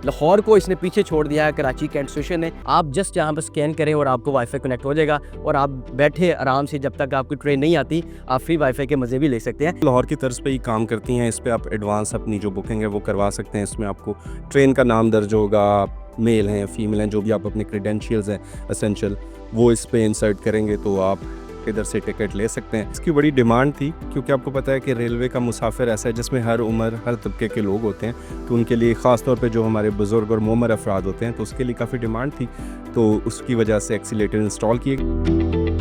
लाहौर को इसने पीछे छोड़ दिया है कराची कैंट स्टेशन ने। आप जस्ट यहाँ पर स्कैन करें और आपको वाईफाई कनेक्ट हो जाएगा और आप बैठे आराम से, जब तक आपकी ट्रेन नहीं आती आप फ्री वाईफाई के मज़े भी ले सकते हैं। लाहौर की तर्ज पे ही काम करती हैं। इस पर आप एडवांस अपनी जो बुकिंग है वो करवा सकते हैं। इसमें आपको ट्रेन का नाम दर्ज होगा, मेल हैं, फीमेल हैं, जो भी आप अपने क्रेडेंशियल्स हैं एसेंशियल, वो इस पे इंसर्ट करेंगे तो आप इधर से टिकट ले सकते हैं। इसकी बड़ी डिमांड थी क्योंकि आपको पता है कि रेलवे का मुसाफिर ऐसा है जिसमें हर उम्र, हर तबके के लोग होते हैं, तो उनके लिए ख़ास तौर पे जो हमारे बुज़ुर्ग और मोमर अफराद होते हैं, तो उसके लिए काफ़ी डिमांड थी, तो उसकी वजह से एक्सीलेटर इंस्टॉल किए।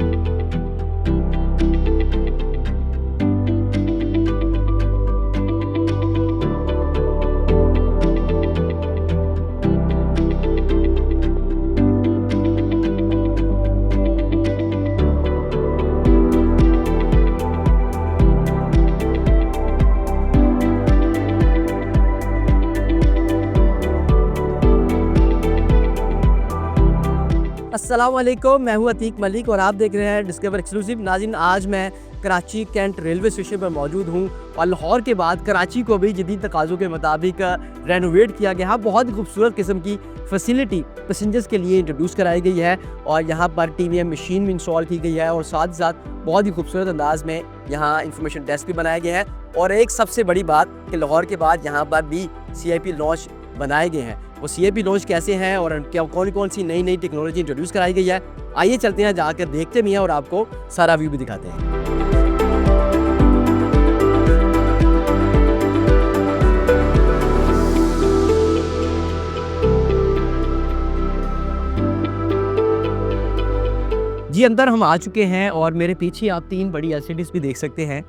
अस्सलामुअलैकुम, मैं हूं अतीक मलिक और आप देख रहे हैं डिस्कवर एक्सक्लूसिव। नाज़रीन, आज मैं कराची कैंट रेलवे स्टेशन पर मौजूद हूं और लाहौर के बाद कराची को भी जदीद तकाज़ों के मुताबिक रेनोवेट किया गया है। बहुत ही खूबसूरत किस्म की फैसिलिटी पैसेंजर्स के लिए इंट्रोड्यूस कराई गई है और यहाँ पर TVM मशीन भी इंस्टॉल की गई है और साथ ही साथ बहुत ही खूबसूरत अंदाज में यहाँ इंफॉर्मेशन डेस्क भी बनाया गया है। और एक सबसे बड़ी बात कि लाहौर के बाद यहाँ पर भी CIP लॉन्च बनाए गए हैं। वो CIP लॉन्च कैसे हैं और क्या कौन कौन सी नई नई टेक्नोलॉजी इंट्रोड्यूस कराई गई है, आइए चलते हैं, जाकर देखते भी हैं और आपको सारा व्यू भी दिखाते हैं। जी, अंदर हम आ चुके हैं और मेरे पीछे आप 3 बड़ी LCDs भी देख सकते हैं।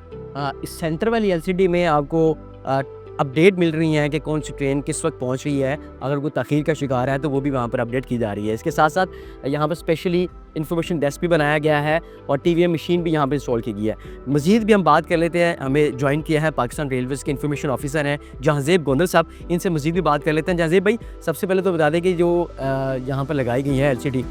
इस सेंटर वाली LCD में आपको अपडेट मिल रही हैं कि कौन सी ट्रेन किस वक्त पहुंच रही है। अगर कोई तख़ीर का शिकार है तो वो भी वहाँ पर अपडेट की जा रही है। इसके साथ साथ यहाँ पर स्पेशली इन्फॉर्मेशन डेस्क भी बनाया गया है और TVM मशीन भी यहाँ पर इंस्टॉल की गई है। मज़ीद भी हम बात कर लेते हैं, हमें ज्वाइन किया है पाकिस्तान रेलवेज़ के इन्फॉर्मेशन ऑफिसर हैं जहांज़ेब गोंदल साहब, इनसे मज़ीद भी बात कर लेते हैं। जहांज़ेब भाई, सबसे पहले तो बता दें कि जो यहाँ पर लगाई गई है LCD,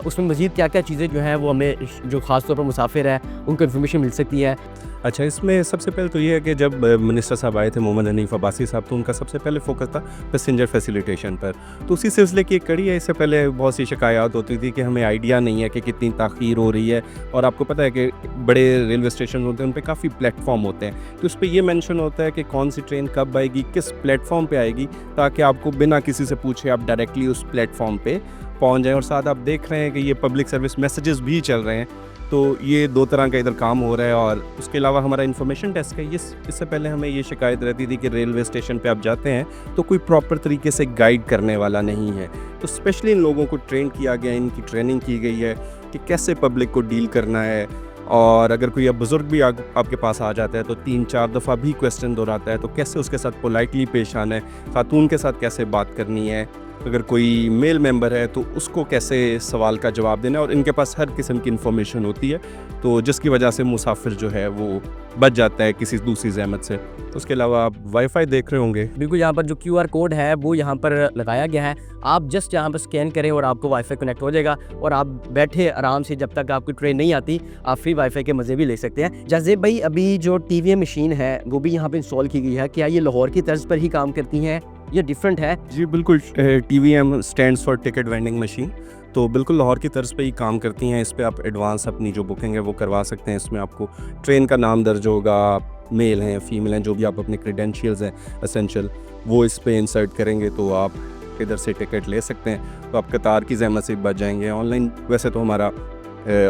उसमें मज़ीद क्या क्या चीज़ें जो हैं वो हमें जो ख़ास तौर पर मुसाफिर है उनको इन्फॉर्मेशन मिल सकती है। अच्छा, इसमें सबसे पहले तो ये है कि जब मिनिस्टर साहब आए थे मोहम्मद हनीफ अब्बासी साहब, तो उनका सबसे पहले फोकस था पैसेंजर फैसिलिटेशन पर, तो उसी सिलसिले की एक कड़ी है। इससे पहले बहुत सी शिकायत होती थी कि हमें आइडिया नहीं है कि कितनी ताख़ीर हो रही है, और आपको पता है कि बड़े रेलवे स्टेशन होते हैं उन पे काफ़ी प्लेटफॉर्म होते हैं, तो उस पर यह मेंशन होता है कि कौन सी ट्रेन कब आएगी, किस प्लेटफॉर्म पे आएगी, ताकि आपको बिना किसी से पूछे आप डायरेक्टली उस प्लेटफॉर्म पे पहुंच जाएं। और साथ आप देख रहे हैं कि ये पब्लिक सर्विस मैसेजेस भी चल रहे हैं, तो ये 2 तरह का इधर काम हो रहा है। और उसके अलावा हमारा इन्फॉर्मेशन डेस्क है, इससे पहले हमें ये शिकायत रहती थी कि रेलवे स्टेशन पे आप जाते हैं तो कोई प्रॉपर तरीके से गाइड करने वाला नहीं है, तो स्पेशली इन लोगों को ट्रेन किया गया, इनकी ट्रेनिंग की गई है कि कैसे पब्लिक को डील करना है। और अगर कोई अब बुज़ुर्ग भी आपके पास आ जाता है तो 3-4 दफ़ा भी क्वेश्चन दोहराता है, तो कैसे उसके साथ पोलाइटली पेश आना है, खातून के साथ कैसे बात करनी है, अगर कोई मेल मेंबर है तो उसको कैसे सवाल का जवाब देना है। और इनके पास हर किस्म की इन्फॉर्मेशन होती है, तो जिसकी वजह से मुसाफिर जो है वो बच जाता है किसी दूसरी ज़हमत से। उसके अलावा आप वाईफाई देख रहे होंगे, बिल्कुल यहाँ पर जो QR कोड है वो यहाँ पर लगाया गया है। आप जस्ट यहाँ पर स्कैन करें और आपको वाईफाई कनेक्ट हो जाएगा और आप बैठे आराम से, जब तक आपकी ट्रेन नहीं आती आप फ्री वाईफाई के मज़े भी ले सकते हैं। जहांज़ेब भाई, अभी जो TVM मशीन है वो भी यहाँ पर इंस्टॉल की गई है, क्या ये लाहौर की तर्ज पर ही काम करती हैं, ये डिफरेंट है? जी बिल्कुल, TVM stands for ticket vending machine, तो बिल्कुल लाहौर की तर्ज पे ही काम करती हैं। इस पे आप एडवांस अपनी जो बुकिंग है वो करवा सकते हैं। इसमें आपको ट्रेन का नाम दर्ज होगा, मेल हैं, फीमेल हैं, जो भी आप अपने क्रेडेंशियल्स हैं एसेंशियल, वो इस पे इंसर्ट करेंगे तो आप इधर से टिकट ले सकते हैं, तो आप कतार की ज़हमत से बच जाएंगे। ऑनलाइन, वैसे तो हमारा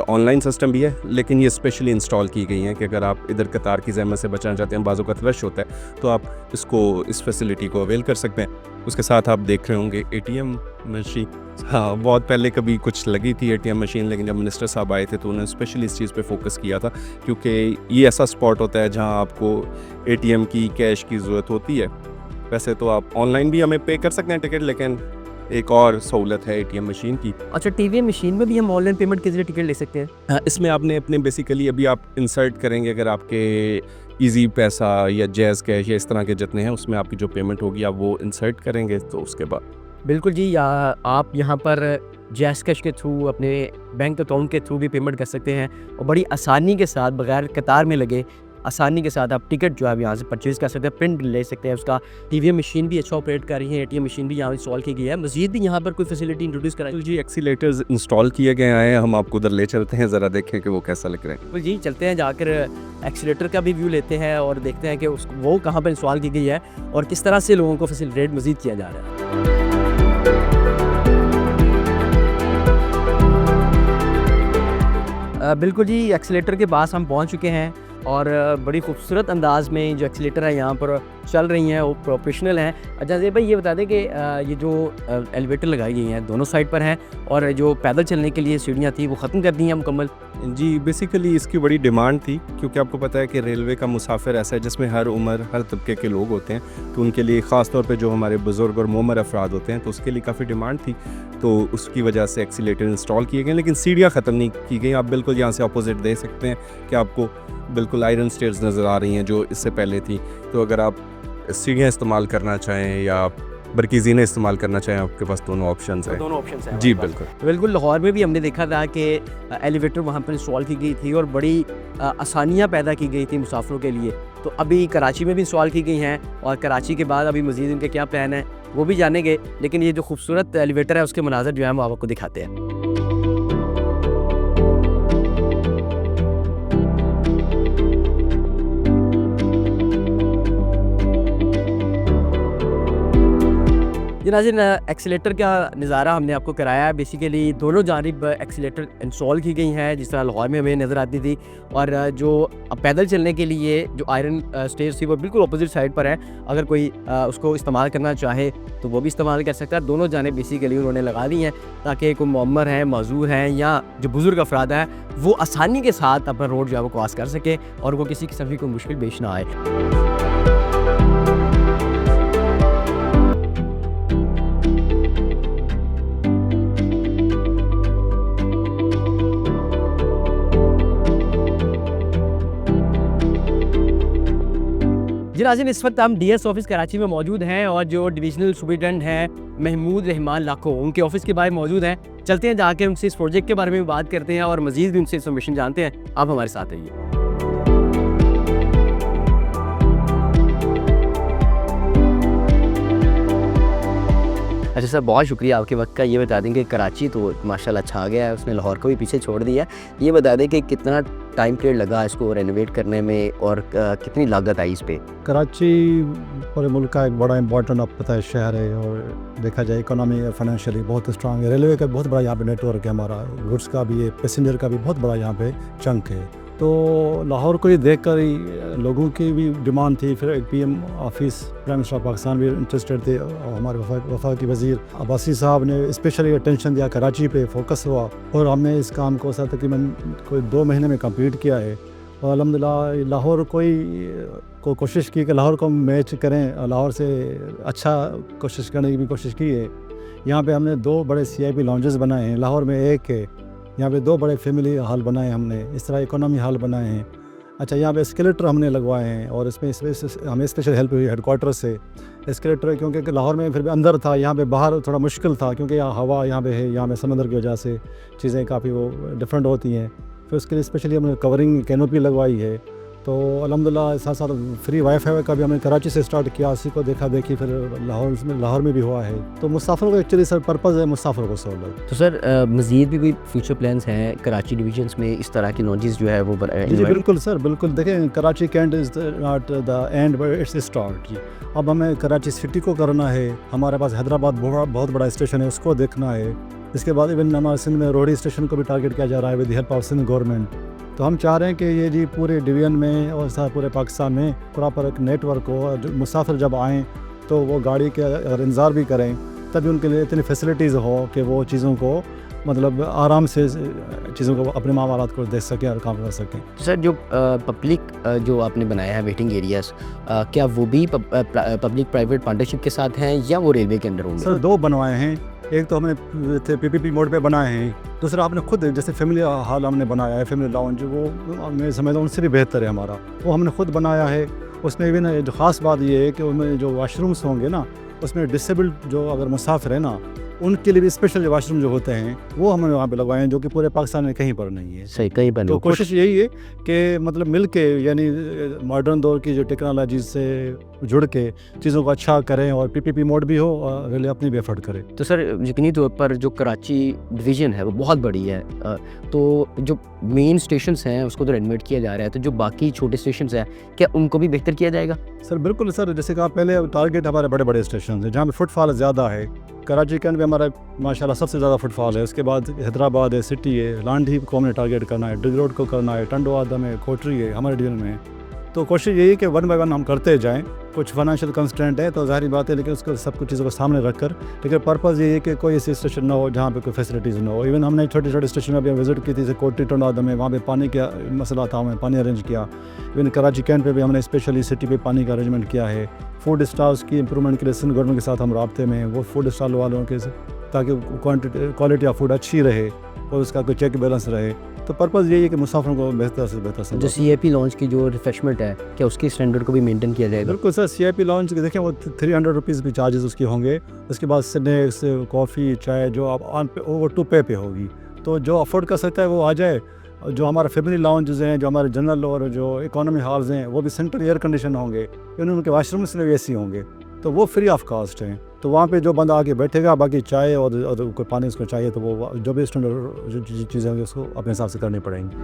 ऑनलाइन सिस्टम भी है, लेकिन ये स्पेशली इंस्टॉल की गई हैं कि अगर आप इधर कतार की ज़हमत से बचना चाहते हैं, बाज़ों का रश होता है, तो आप इस फैसिलिटी को अवेल कर सकते हैं। उसके साथ आप देख रहे होंगे ATM मशीन। हाँ, बहुत पहले कभी कुछ लगी थी ATM मशीन, लेकिन जब मिनिस्टर साहब आए थे तो उन्होंने स्पेशली इस चीज़ पे फोकस किया था, क्योंकि ये ऐसा स्पॉट होता है जहाँ आपको ATM की, कैश की ज़रूरत होती है। वैसे तो आप ऑनलाइन भी हमें पे कर सकते हैं टिकट, लेकिन एक और सहूलत है ATM मशीन की। अच्छा, TVM मशीन में भी हम ऑनलाइन पेमेंट के जरिए टिकट ले सकते हैं? इसमें आपने अपने बेसिकली अभी आप इंसर्ट करेंगे, अगर आपके ईजी पैसा या जैज़ कैश या इस तरह के जितने हैं उसमें आपकी जो पेमेंट होगी आप वो इंसर्ट करेंगे, तो उसके बाद बिल्कुल जी, आप यहाँ पर जैज़ कैश के थ्रू, अपने बैंक अकाउंट के थ्रू भी पेमेंट कर सकते हैं और बड़ी आसानी के साथ, बगैर कतार में लगे आसानी के साथ आप टिकट जो है यहाँ से परचेज़ कर सकते हैं, प्रिंट ले सकते हैं उसका। ईवीएम मशीन भी अच्छा ऑपरेट कर रही है, एटीएम मशीन भी यहाँ इंस्टॉल की गई है। मज़ीद भी यहाँ पर कोई फैसिलिटी इंट्रोड्यूस कराई? तो जी एक्सीलेटर्स इंस्टॉल किए गए हैं, हम आपको उधर ले चलते हैं, ज़रा देखें कि वो कैसा लग रहा है। तो जी चलते हैं, जाकर एक्सीलेटर का भी व्यू लेते हैं और देखते हैं कि वो कहाँ पर इंस्टॉल की गई है और किस तरह से लोगों को फैसिलिटेट मज़ीद किया जा रहा है। बिल्कुल जी, एक्सीलेटर के पास हम पहुंच चुके हैं और बड़ी खूबसूरत अंदाज में जो एक्सीलेटर है यहाँ पर चल रही हैं, वो प्रोफेशनल हैं। अच्छा जी भाई, ये बता दें कि ये जो एलिवेटर लगाई गई हैं दोनों साइड पर हैं और जो पैदल चलने के लिए सीढ़ियाँ थी वो ख़त्म कर दी हैं मुकम्मल? जी बेसिकली इसकी बड़ी डिमांड थी, क्योंकि आपको पता है कि रेलवे का मुसाफिर ऐसा है जिसमें हर उम्र हर तबके के लोग होते हैं, तो उनके लिए ख़ास तौर पे जो हमारे बुज़ुर्ग और मोमर अफराद होते हैं, तो उसके लिए काफ़ी डिमांड थी, तो उसकी वजह से एक्सीलेटर इंस्टॉल किए गए। लेकिन सीढ़ियाँ ख़त्म नहीं की गई। आप बिल्कुल यहाँ से अपोजिट देख सकते हैं कि आपको बिल्कुल आयरन स्टेयर्स नज़र आ रही हैं जो इससे पहले थी। तो अगर आप सीढ़ियाँ इस्तेमाल करना चाहें या बरकीज़ीने इस्तेमाल करना चाहें, आपके पास दोनों ऑप्शंस हैं। दोनों ऑप्शंस हैं जी हमारे पास। बिल्कुल। बिल्कुल, लाहौर में भी हमने देखा था कि एलिवेटर वहाँ पर इंस्टॉल की गई थी और बड़ी आसानियाँ पैदा की गई थी मुसाफिरों के लिए। तो अभी कराची में भी इंस्टॉल की गई हैं और कराची के बाद अभी मज़ीद इनके क्या प्लान है वो भी जानेंगे। लेकिन ये जो खूबसूरत एलिवेटर है उसके मनाज़र जो है हम आपको दिखाते हैं। जी नाज़रीन, एक्सीलेटर का नज़ारा हमने आपको कराया है। बेसिकली दोनों जानिब एक्सीलेटर इंस्टॉल की गई हैं जिस तरह लाहौर में हमें नज़र आती थी, और जो पैदल चलने के लिए जो आयरन स्टेयर्स थी वो बिल्कुल अपोजिट साइड पर है। अगर कोई उसको इस्तेमाल करना चाहे तो वो भी इस्तेमाल कर सकता है। दोनों जानिब बेसिकली उन्होंने लगा दी हैं ताकि कोई मुअम्मर हैं, माजूर हैं या जो बुज़ुर्ग अफराद हैं वो आसानी के साथ अपना रोड जो है वो क्रॉस कर सके और वो किसी किस्म की कोई मुश्किल पेश ना आए। जी नाज़रीन, इस वक्त हम डीएस ऑफिस कराची में मौजूद हैं और जो डिविजनल सुपरिटेंडेंट हैं महमूद रहमान लाखो, उनके ऑफिस के बाहर मौजूद हैं। चलते हैं, जाके उनसे इस प्रोजेक्ट के बारे में बात करते हैं और मज़ीद भी उनसे इन्फॉर्मेशन जानते हैं। आप हमारे साथ रहिए। अच्छा सर, बहुत शुक्रिया आपके वक्त का। ये बता दें कि कराची तो माशाल्लाह छा गया है, उसने लाहौर को भी पीछे छोड़ दिया। ये बता दें कि कितना टाइम पीरियड लगा इसको रेनोवेट करने में और कितनी लागत आई इस पे? कराची पूरे मुल्क का एक बड़ा इंपॉर्टेंट आप पता है शहर है, और देखा जाए इकोनॉमी फाइनेंशियली बहुत स्ट्रांग है। रेलवे का बहुत बड़ा यहाँ पे नेटवर्क है, हमारा गुड्स का भी है, पैसेंजर का भी बहुत बड़ा यहाँ पे चंक है। तो लाहौर को ये देखकर ही लोगों की भी डिमांड थी। फिर एक PM office prime minister of Pakistan भी इंटरेस्टेड थे और हमारे वफाकी वज़ीर अब्बासी साहब ने स्पेशली अटेंशन दिया, कराची पे फोकस हुआ और हमने इस काम को सर तकरीबन कोई 2 महीने में कंप्लीट किया है। और अल्हम्दुलिल्लाह लाहौर को कोशिश की कि लाहौर को मैच करें, लाहौर से अच्छा कोशिश करने की भी कोशिश की है। यहाँ पे हमने 2 बड़े CIP लाउंजेस बनाए हैं, लाहौर में एक है, यहाँ पे 2 बड़े फैमिली हॉल बनाए हमने, इस तरह इकोनॉमी हॉल बनाए हैं। अच्छा, यहाँ पे एस्केलेटर हमने लगवाए हैं और इसमें हमें स्पेशल हेल्प हुई हेडक्वार्टर से एस्केलेटर, क्योंकि लाहौर में फिर भी अंदर था, यहाँ पे बाहर थोड़ा मुश्किल था क्योंकि यहाँ हवा यहाँ पे है, यहाँ पे समंदर की वजह से चीज़ें काफ़ी वो डिफरेंट होती हैं। फिर उसके लिए स्पेशली हमने कवरिंग कैनोपी लगवाई है। तो अल्हम्दुलिल्लाह साथ साथ फ्री वाईफाई का भी हमने कराची से स्टार्ट किया, उसी को देखा देखी फिर लाहौर में भी हुआ है। तो मुसाफिर को एक्चुअली सर पर्पज़ है मुसाफिर को सहूलत। तो सर मज़ीद भी कोई फ्यूचर प्लान्स हैं कराची डिवीजन्स में इस तरह की लॉन्जेस जो है वो जी बिल्कुल सर, बिल्कुल। देखें, Karachi Cantt is not the end but it's start. जी, अब हमें कराची सिटी को करना है, हमारे पास हैदराबाद बहुत बड़ा स्टेशन है, उसको देखना है। इसके बाद इवन हमारे सिंध में रोहड़ी स्टेशन को भी टारगेट किया जा रहा है with help of Sindh government. तो हम चाह रहे हैं कि ये जी पूरे डिवीज़न में और साथ पूरे पाकिस्तान में प्रॉपर एक नेटवर्क हो, और मुसाफिर जब आएँ तो वो गाड़ी के अगर इंतज़ार भी करें तभी उनके लिए इतनी फैसिलिटीज़ हो कि वो चीज़ों को मतलब आराम से चीज़ों को अपने मामलात को देख सकें और काम कर सकें। तो सर जो पब्लिक जो आपने बनाया है वेटिंग एरियाज़, क्या वो भी पब्लिक प्राइवेट पार्टनरशिप के साथ हैं या वो रेलवे के अंदर होंगे? सर 2 बनवाए हैं, एक तो हमने PPP मोड पे बनाए हैं, दूसरा आपने खुद जैसे फैमिली हॉल हमने बनाया है, फैमिली लाउंज, वो मैं समझता हूँ उनसे भी बेहतर है हमारा, वो हमने खुद बनाया है। उसमें भी ना जो ख़ास बात ये है कि उनमें जो वाशरूम्स होंगे ना, उसमें डिसेबल्ड जो अगर मुसाफिर है ना उनके लिए भी स्पेशल वाशरूम जो होते हैं वो हमने वहाँ पे लगवाए हैं, जो कि पूरे पाकिस्तान में कहीं पर नहीं है। सही, कहीं पर तो नहीं। कोशिश यही है कि मतलब मिल के, यानी मॉडर्न दौर की जो टेक्नोलॉजी से जुड़ के चीज़ों को अच्छा करें, और पीपीपी मोड भी हो और रेलवे अपनी भी एफर्ट करे। तो सर यकीनी तौर पर जो कराची डिवीज़न है वो बहुत बड़ी है, तो जो मेन स्टेशंस हैं उसको तो रेनोवेट किया जा रहा है, तो जो बाकी छोटे स्टेशंस हैं क्या उनको भी बेहतर किया जाएगा? सर बिल्कुल सर, जैसे कहा पहले, टारगेट हमारे बड़े बड़े स्टेशन हैं जहाँ पे फुटफॉल ज़्यादा है। कराची कैंट में हमारा माशाल्लाह सबसे ज़्यादा फुटफॉल है, उसके बाद हैदराबाद है, सिटी है, लांडी को हमने टारगेट करना है, डिग रोड को करना है, टंडो आदम है, कोटरी है हमारे डिवीजन में। तो कोशिश यही है कि 1 बाय 1 हम करते जाएँ। कुछ फाइनेंशियल कंस्ट्रेंट है तो ज़ाहिर बात है, लेकिन उसको सब कुछ चीज़ों को सामने रखकर, लेकिन पर्पज़ ये है कि कोई ऐसी स्टेशन ना हो जहाँ पे कोई फैसिलिटीज़ ना हो। इवन हमने छोटे छोटे स्टेशन में अभी विजिट की थी, जैसे कोटरी टंडो आदम में, वहाँ पे पानी का मसला था, हमें पानी अरेंज किया। इवन कराची कैंट पे भी हमने स्पेशली सिटी पे पानी का अरेंजमेंट किया है। फूड स्टॉल्स की इंप्रूवमेंट के लिए सिंध गवर्नमेंट के साथ हम राब्ते में हैं, वो फूड स्टॉल वालों के, ताकि क्वालिटी ऑफ फूड अच्छी रहे और उसका कोई चेक बैलेंस रहे। तो पर्पज़ यही है कि मुसाफिरों को बेहतर से बेहतर जो CIP लॉन्च की जो रिफ्रेशमेंट है क्या उसकी स्टैंडर्ड को भी मेंटेन किया जाएगा? बिल्कुल सर, CIP लॉन्च देखें वो 300 रुपीज़ भी चार्जेस उसकी होंगे। उसके बाद स्नैक्स, कॉफ़ी, चाय जो आप ऑन पे ओवर टू पे होगी, तो जो अफोर्ड कर सकता है वो आ जाए। जो हमारा फैमिली लाउंजेस हैं, जो हमारे जनरल और जो इकोनॉमी हॉल्स हैं, वो भी सेंट्रल एयर कंडीशन होंगे, यानी उनके वाशरूम्स में भी AC होंगे, तो वो फ्री ऑफ कॉस्ट हैं। तो वहाँ पे जो बंदा आके बैठेगा, बाकी चाय और कोई पानी उसको चाहिए तो वो जो भी स्टैंडर्ड जो चीज़ें होंगी उसको अपने हिसाब से करनी पड़ेंगी।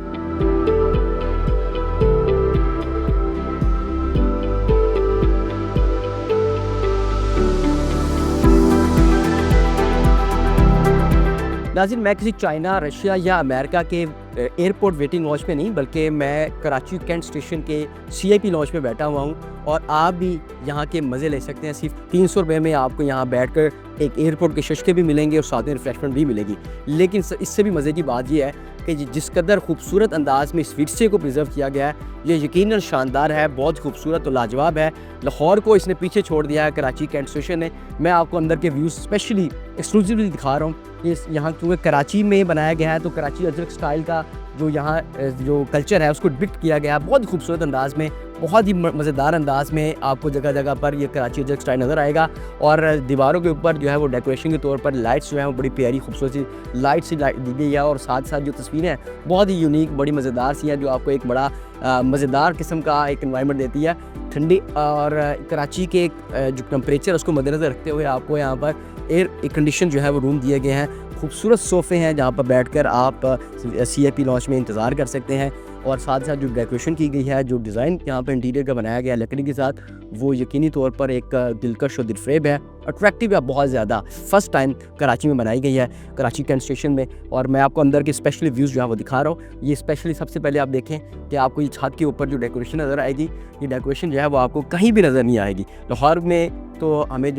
नाज़रीन, मैं किसी चाइना, रशिया या अमेरिका के एयरपोर्ट वेटिंग लॉन्च में नहीं, बल्कि मैं कराची कैंट स्टेशन के CIP लॉन्च में बैठा हुआ हूँ, और आप भी यहाँ के मज़े ले सकते हैं। सिर्फ 300 रुपये में आपको यहाँ बैठकर एक एयरपोर्ट के शशके भी मिलेंगे और साथ में रिफ्रेशमेंट भी मिलेगी। लेकिन इससे भी मज़े की बात यह है कि जिस कदर खूबसूरत अंदाज़ में इस विरसे को प्रिजर्व किया गया है, ये यकीनन शानदार है, बहुत खूबसूरत और लाजवाब है। लाहौर को इसने पीछे छोड़ दिया है कराची कैंट स्टेशन ने। मैं आपको अंदर के व्यूज़ स्पेशली एक्सक्लूसिवली दिखा रहा हूँ। ये यहाँ क्योंकि कराची में बनाया गया है, तो कराची अजरक स्टाइल का जो यहाँ जो कल्चर है उसको डिपिक्ट किया गया है बहुत खूबसूरत अंदाज़ में, बहुत ही मज़ेदार अंदाज़ में। आपको जगह जगह पर ये कराची अजरक स्टाइल नज़र आएगा, और दीवारों के ऊपर जो है वो डेकोरेशन के तौर पर लाइट्स जो है वो बड़ी प्यारी खूबसूरत सी लाइट्स दी गई है, और साथ साथ जो तस्वीरें हैं बहुत ही यूनिक, बड़ी मज़ेदार सी हैं, जो आपको एक बड़ा मज़ेदार किस्म का एक एनवायरनमेंट देती है। ठंडी और कराची के जो टेम्परेचर उसको मद्देनज़र रखते हुए आपको यहाँ पर एयर कंडीशन जो है वो रूम दिए गए हैं। खूबसूरत सोफ़े हैं जहाँ पर बैठकर आप CIP लॉन्च में इंतज़ार कर सकते हैं, और साथ साथ जो डेकोरेशन की गई है, जो डिज़ाइन यहाँ पर इंटीरियर का बनाया गया है लकड़ी के साथ, वो यकीनी तौर पर एक दिलकश और दिलफ्रेब है, अट्रैक्टिव है बहुत ज़्यादा। फ़र्स्ट टाइम कराची में बनाई गई है, कराची कैंट स्टेशन में, और मैं आपको अंदर के स्पेशली व्यूज़ जो है वो दिखा रहा हूँ। ये स्पेशली सबसे पहले आप देखें कि आपको ये छत के ऊपर जो डेकोरेशन नज़र आएगी, ये डेकोरेशन जो है वो आपको कहीं भी नज़र नहीं आएगी। लाहौर में तो हमें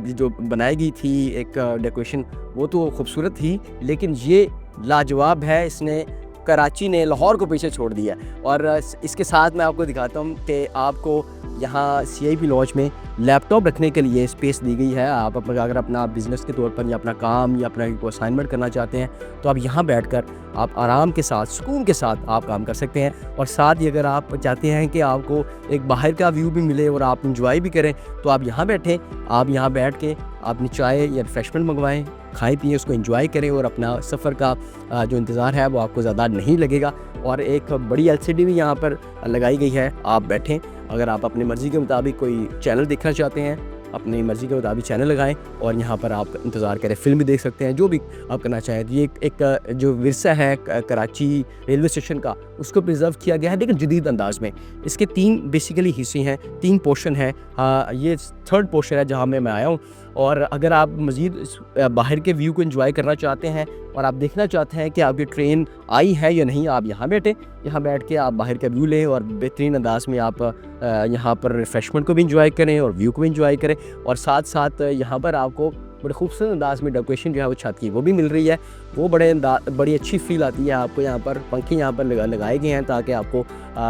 जो बनाई गई थी एक डेकोरेशन, वो तो खूबसूरत थी, लेकिन ये लाजवाब है। इसने कराची ने लाहौर को पीछे छोड़ दिया। और इसके साथ मैं आपको दिखाता हूँ कि आपको यहाँ CIP लॉन्च में लैपटॉप रखने के लिए स्पेस दी गई है। आप अगर अपना बिज़नेस के तौर पर या अपना काम या अपना कोई असाइनमेंट करना चाहते हैं, तो आप यहाँ बैठकर आप आराम के साथ, सुकून के साथ आप काम कर सकते हैं। और साथ ही अगर आप चाहते हैं कि आपको एक बाहर का व्यू भी मिले और आप इंजॉय भी करें, तो आप यहाँ बैठें, आप यहाँ बैठ के अपनी चाय या रिफ्रेशमेंट मंगवाएं, खाएं पिएँ, उसको एंजॉय करें, और अपना सफ़र का जो इंतज़ार है वो आपको ज़्यादा नहीं लगेगा। और एक बड़ी LCD भी यहाँ पर लगाई गई है, आप बैठें, अगर आप अपनी मर्ज़ी के मुताबिक कोई चैनल देखना चाहते हैं, अपनी मर्ज़ी के मुताबिक चैनल लगाएं, और यहाँ पर आप इंतज़ार करें, फ़िल्म भी देख सकते हैं, जो भी आप करना चाहें। तो ये एक जो विरसा है कराची रेलवे स्टेशन का, उसको प्रिजर्व किया गया है, लेकिन जदीद अंदाज़ में। इसके 3 बेसिकली हिस्से हैं, 3 पोर्शन है। ये 3rd पोर्शन है जहाँ मैं आया हूँ। और अगर आप मज़ीद बाहर के व्यू को एंजॉय करना चाहते हैं और आप देखना चाहते हैं कि आपकी ट्रेन आई है या नहीं, आप यहाँ बैठें, यहाँ बैठ के आप बाहर का व्यू लें, और बेहतरीन अंदाज में आप यहाँ पर रिफ़्रेशमेंट को भी एंजॉय करें और व्यू को भी एंजॉय करें। और साथ साथ यहाँ पर आपको बड़े खूबसूरत अंदाज में डेकोरेशन जो है वो छत की वो भी मिल रही है, वो बड़ी अच्छी फील आती है आपको। यहाँ पर पंखे यहाँ पर लगाए गए हैं ताकि आपको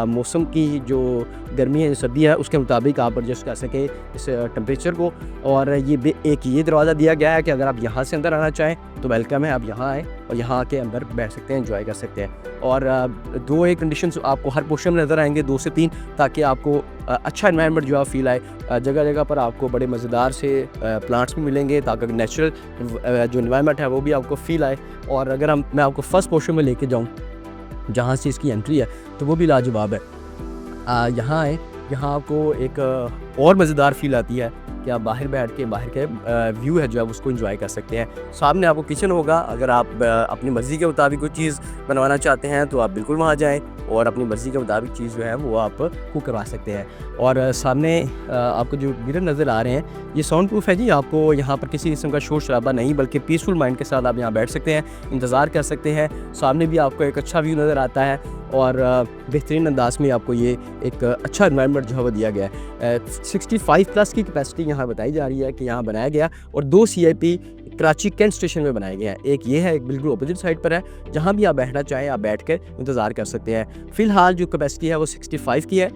मौसम की जो गर्मी है, सर्दी है, उसके मुताबिक आप एडजस्ट कर सकें इस टेम्परेचर को। और ये दरवाज़ा दिया गया है कि अगर आप यहाँ से अंदर आना चाहें तो वेलकम है, आप यहाँ आएँ, और यहाँ के अंदर बैठ सकते हैं, एंजॉय कर सकते हैं। और 2 एक कंडीशंस आपको हर पोर्शन में नज़र आएंगे, 2 से 3, ताकि आपको अच्छा एनवायरनमेंट जो है फील आए। जगह जगह पर आपको बड़े मज़ेदार से प्लांट्स भी मिलेंगे ताकि नेचुरल जो एनवायरनमेंट है वो भी आपको फील आए। और अगर मैं आपको फर्स्ट पोर्शन में लेके जाऊँ जहाँ से इसकी एंट्री है तो वो भी लाजवाब है। यहाँ आए, यहाँ आपको एक और मज़ेदार फील आती है कि आप बाहर बैठ के बाहर के व्यू है जो है उसको एंजॉय कर सकते हैं। सामने आपको किचन होगा, अगर आप अपनी मर्ज़ी के मुताबिक कोई चीज़ बनवाना चाहते हैं तो आप बिल्कुल वहाँ जाएं और अपनी मर्ज़ी के मुताबिक चीज़ जो है वो आप कुक करवा सकते हैं। और सामने आपको जो मिरर नज़र आ रहे हैं ये साउंड प्रूफ है जी, आपको यहाँ पर किसी किस्म का शोर शराबा नहीं, बल्कि पीसफुल माइंड के साथ आप यहाँ बैठ सकते हैं, इंतज़ार कर सकते हैं। सामने भी आपको एक अच्छा व्यू नज़र आता है और बेहतरीन अंदाज में आपको ये एक अच्छा एनवायरनमेंट जो है वो दिया गया है। 65+ की कैपेसिटी यहाँ बताई जा रही है कि यहाँ बनाया गया, और 2 CIP कराची कैंट स्टेशन में बनाए गए हैं। एक ये है, एक बिल्कुल अपोजिट साइड पर है, जहाँ भी आप बैठना चाहें आप बैठ कर इंतज़ार कर सकते हैं। फ़िलहाल जो कैपेसिटी है वो 65 की है।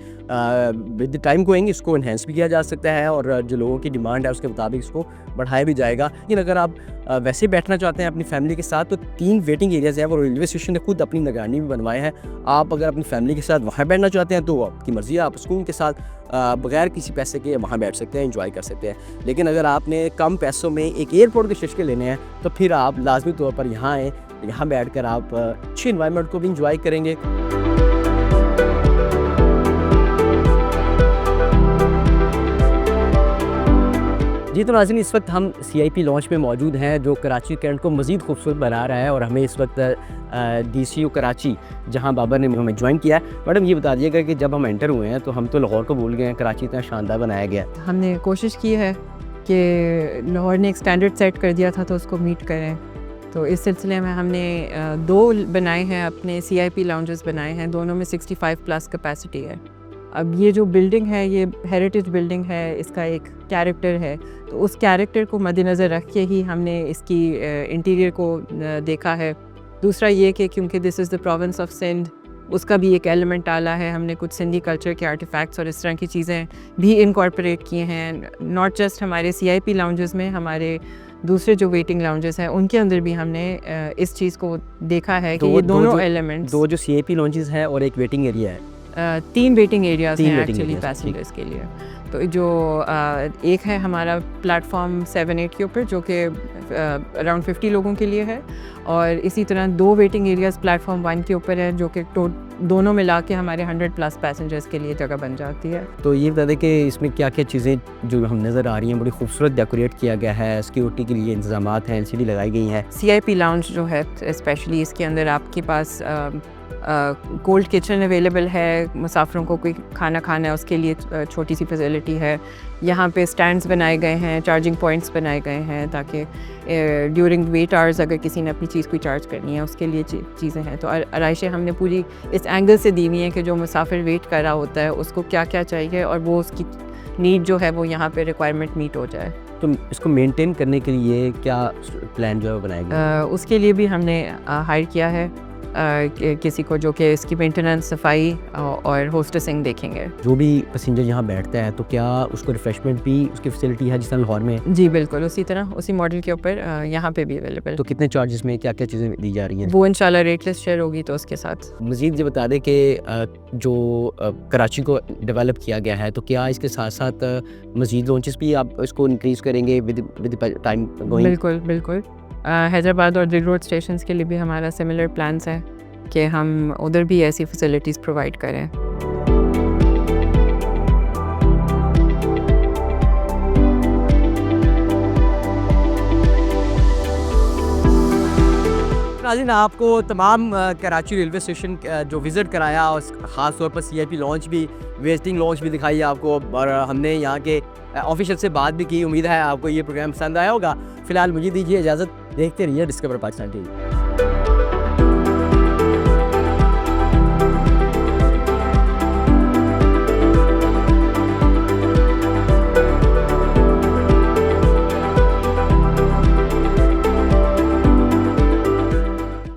विद टाइम गोइंग इसको इन्हेंस भी किया जा सकता है और जो लोगों की डिमांड है उसके मुताबिक इसको बढ़ाया भी जाएगा। लेकिन अगर आप वैसे बैठना चाहते हैं अपनी फैमिली के साथ तो 3 वेटिंग एरियाज़ हैं, वो रेलवे स्टेशन ने खुद अपनी निगरानी में बनवाए हैं। आप अगर अपनी फैमिली के साथ वहाँ बैठना चाहते हैं तो आपकी मर्ज़ी है, आप सुकून के साथ बगैर किसी पैसे के वहाँ बैठ सकते हैं, एंजॉय कर सकते हैं। लेकिन अगर आपने कम पैसों में एक एयरपोर्ट के शिश्के लेने हैं तो फिर आप लाजमी तौर पर यहाँ आएँ, यहाँ बैठकर आप अच्छी एनवायरनमेंट को भी एंजॉय करेंगे। जी तो नाज़रीन, इस वक्त हम CIP लॉन्च में मौजूद हैं जो कराची कैंट को मज़ीद खूबसूरत बना रहा है, और हमें इस वक्त DCU कराची जहां बाबर ने हमें ज्वाइन किया है। मैडम ये बता दीजिएगा कि जब हम एंटर हुए हैं तो हम तो लाहौर को भूल गए हैं, कराची इतना शानदार बनाया गया। हमने कोशिश की है कि लाहौर ने एक स्टैंडर्ड सेट कर दिया था तो उसको मीट करें, तो इस सिलसिले में हमने 2 बनाए हैं, अपने CIP लाउंजेस बनाए हैं, दोनों में 65+ कैपेसिटी है। अब ये जो बिल्डिंग है ये हेरिटेज बिल्डिंग है, इसका एक कैरेक्टर है, तो उस कैरेक्टर को मद्देनज़र रख के ही हमने इसकी इंटीरियर को देखा है। दूसरा ये कि क्योंकि this is the province of Sindh, उसका भी एक एलिमेंट डाला है हमने, कुछ सिंधी कल्चर के आर्टिफैक्ट्स और इस तरह की चीज़ें भी इनकॉर्पोरेट किए हैं। नॉट जस्ट हमारे CIP लाउंजेस में, हमारे दूसरे जो वेटिंग लाउंजेस हैं उनके अंदर भी हमने इस चीज़ को देखा है कि ये दोनों एलिमेंट्स, 2 जो CIP लॉन्जेस हैं और एक वेटिंग एरिया है, 3 वेटिंग एरियाज हैं एक्चुअली पैसेंजर्स के लिए। तो जो एक है हमारा प्लेटफॉर्म 7-8 के ऊपर जो कि अराउंड 50 लोगों के लिए है, और इसी तरह 2 वेटिंग एरियाज़ प्लेटफॉर्म 1 के ऊपर है जो कि दोनों मिला के हमारे 100+ पैसेंजर्स के लिए जगह बन जाती है। तो ये बता दें कि इसमें क्या क्या चीज़ें जो हम नज़र आ रही हैं, बड़ी खूबसूरत डेकोरेट किया गया है, सिक्योरिटी के लिए इंतजामात हैं, LCD लगाई गई हैं। CIP लाउंज जो है स्पेशली इसके अंदर आपके पास कोल्ड किचन अवेलेबल है, मुसाफिरों को कोई खाना खाना है उसके लिए छोटी सी फैसिलिटी है। यहाँ पे स्टैंड्स बनाए गए हैं, चार्जिंग पॉइंट्स बनाए गए हैं ताकि ड्यूरिंग वेट आवर्स अगर किसी ने अपनी चीज़ कोई चार्ज करनी है उसके लिए चीज़ें हैं। तो आराइशें हमने पूरी इस एंगल से दी हुई हैं कि जो मुसाफिर वेट कर रहा होता है उसको क्या क्या चाहिए और वो उसकी नीड जो है वो यहाँ पे रिक्वायरमेंट मीट हो जाए। तो इसको मेंटेन करने के लिए क्या प्लान जो है वो बनाया गया? उसके लिए भी हमने हायर किया है किसी को जो कि इसकी मेंटेनेंस, सफाई और होस्टेसिंग देखेंगे। जो भी पैसेंजर यहाँ बैठता है तो क्या उसको रिफ्रेशमेंट भी उसकी फैसिलिटी है जिस तरह लाहौर में? जी बिल्कुल, उसी तरह उसी मॉडल के ऊपर यहाँ पे भी अवेलेबल। तो कितने चार्जेस में क्या क्या चीज़ें दी जा रही हैं? वो इंशाल्लाह रेट लिस्ट शेयर होगी तो उसके साथ। मज़ीद ये बता दें कि जो कराची को डेवलप किया गया है तो क्या इसके साथ साथ मज़ीद लॉन्चेस भी आप इसको इंक्रीज़ करेंगे विद टाइम गोइंग? बिल्कुल बिल्कुल। हैदराबाद और दिल रोड स्टेशन के लिए भी हमारा सिमिलर प्लान्स है कि हम उधर भी ऐसी फैसिलिटीज़ प्रोवाइड करें। नाज़रीन, आपको तमाम कराची रेलवे स्टेशन जो विज़िट कराया और ख़ास तौर पर CIP लॉन्च भी, वेस्टिंग लॉन्च भी दिखाई आपको, और हमने यहाँ के ऑफिशियल से बात भी की। उम्मीद है आपको ये प्रोग्राम पसंद आया होगा। फ़िलहाल मुझे दीजिए इजाज़त, देखते रहिए डिस्कवर पाकिस्तान TV।